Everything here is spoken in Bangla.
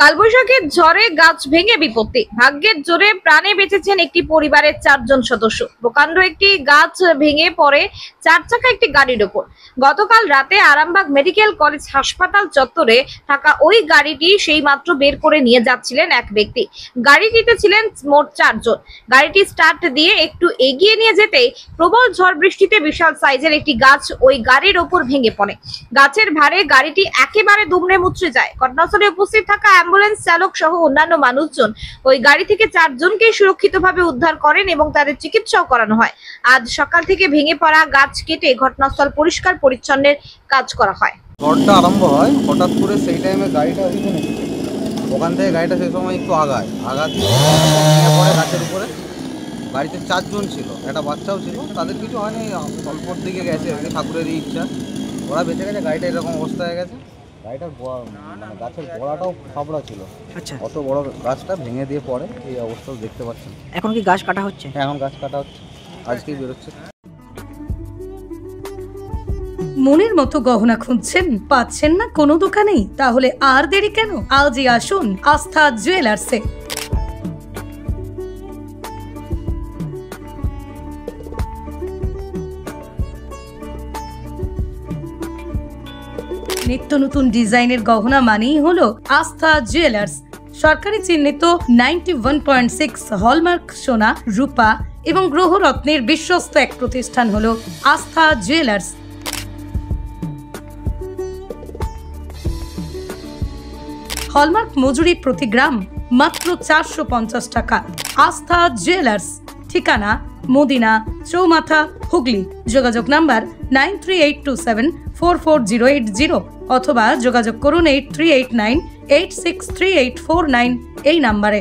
কালবৈশাখীর ঝড়ে গাছ ভেঙে বিপত্তি, ভাগ্যের জোরে প্রাণে বেঁচেছেন একটি পরিবারের 4 জন সদস্য। প্রকাণ্ড একটি গাছ ভেঙে পড়ে 4 চাকা একটি গাড়ির ওপর। গতকাল রাতে আরামবাগ মেডিকেল কলেজ হাসপাতাল চত্বরে থাকা ওই গাড়িটি সেই মাত্র বের করে নিয়ে যাচ্ছিলেন এক ব্যক্তি। গাড়িটিতে ছিলেন মোট 4 জন। গাড়িটি স্টার্ট দিয়ে একটু এগিয়ে নিয়ে যেতেই প্রবল ঝড় বৃষ্টিতে বিশাল সাইজের একটি গাছ ওই গাড়ির ওপর ভেঙে পড়ে। গাছের ভারে গাড়িটি একেবারে দুমড়ে মুচড়ে যায়। ঘটনাস্থলে উপস্থিত থাকা অ্যাম্বুলেন্স চালক সহ অন্যান্য মানুষজন ওই গাড়ি থেকে 4 জনকে সুরক্ষিতভাবে উদ্ধার করেন এবং তাদের চিকিৎসাও করানো হয়। আজ সকাল থেকে ভেঙে পড়া গাছ কেটে ঘটনাস্থল পরিষ্কার পরিচ্ছন্নের কাজ করা হয়। ঝড়টা আরম্ভ হয় হঠাৎ করে, সেই টাইমে গাড়িটা ওখান থেকে গাড়িটা সেই সময় একটু আঘাত ভেঙে পড়ে গাছের উপরে। গাড়িতে 4 জন ছিল, একটা বাচ্চাও ছিল। তাদের কিছু হয়নি, অল্পর দিকে গেছে, ঠাকুরের ইচ্ছা, ওরা বেঁচে গেছে। গাড়িটা এরকম অবস্থা হয়ে গেছে। গাড়িটার মানে গাছের গোড়াটাও খাবড়া ছিল। আচ্ছা, অত বড় গাছটা ভেঙে দিয়ে পড়ে এই অবস্থাও দেখতে পাচ্ছেন। এখন কি গাছ কাটা হচ্ছে? হ্যাঁ, এখন গাছ কাটা হচ্ছে, আজকেই বেরোচ্ছে। মনের মতো গহনা খুঁজছেন, পাচ্ছেন না কোনো দোকানেই? তাহলে আর দেরি কেন, আজই আসুন আস্থা জুয়েলার্সে। নিত্য নতুন ডিজাইনের গহনা মানেই হলো আস্থা জুয়েলার্স। সরকারি চিহ্নিত 91.6 হলমার্ক সোনা, রূপা এবং গ্রহরত্নের বিশ্বস্ত এক প্রতিষ্ঠান হলো আস্থা জুয়েলার্স। হলমার্ক মজুরি প্রতি গ্রাম মাত্র 450 টাকা। আস্থা জুয়েলার্স, ঠিকানা মদিনা চৌমাথা, হুগলি। যোগাযোগ নাম্বার 9382744080 অথবা যোগাযোগ করুন 8389863849 এই নাম্বারে।